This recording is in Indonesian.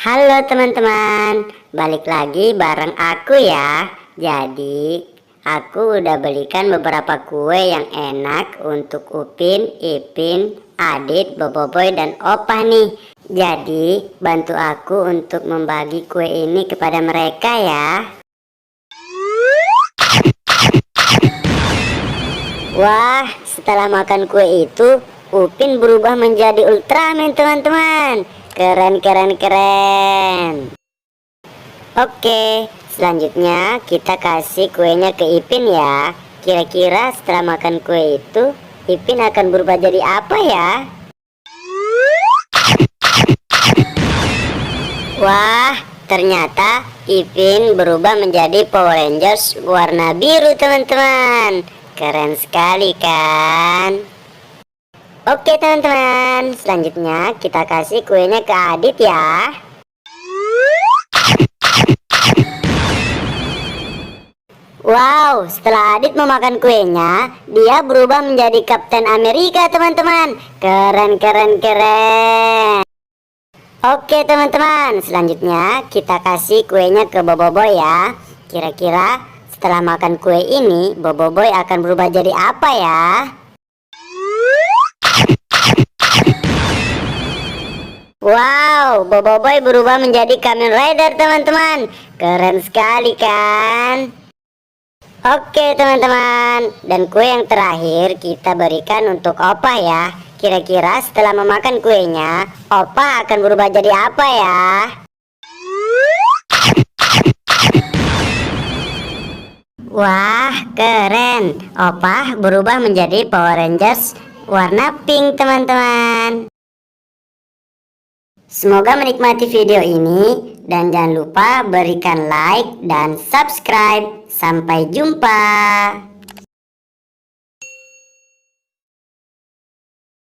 Halo teman-teman, balik lagi bareng aku ya. Jadi aku udah belikan beberapa kue yang enak untuk Upin, Ipin, Adit, Boboiboy dan Opa nih. Jadi bantu aku untuk membagi kue ini kepada mereka ya. Wah, setelah makan kue itu Upin berubah menjadi Ultraman teman-teman. Keren keren keren. Oke, selanjutnya kita kasih kuenya ke Ipin ya. Kira-kira setelah makan kue itu Ipin akan berubah jadi apa ya? Wah, ternyata Ipin berubah menjadi Power Rangers warna biru teman-teman. Keren sekali kan? Oke teman-teman, selanjutnya kita kasih kuenya ke Adit ya. Wow, setelah Adit memakan kuenya, dia berubah menjadi Kapten Amerika teman-teman. Keren keren keren. Oke teman-teman, selanjutnya kita kasih kuenya ke Boboiboy ya. Kira-kira setelah makan kue ini Boboiboy akan berubah jadi apa ya? Wow, Boboiboy berubah menjadi Kamen Rider teman-teman. Keren sekali kan? Oke teman-teman, dan kue yang terakhir kita berikan untuk Opa ya. Kira-kira setelah memakan kuenya, Opa akan berubah jadi apa ya? Wah, keren. Opa berubah menjadi Power Rangers warna pink teman-teman. Semoga menikmati video ini dan jangan lupa berikan like dan subscribe. Sampai jumpa.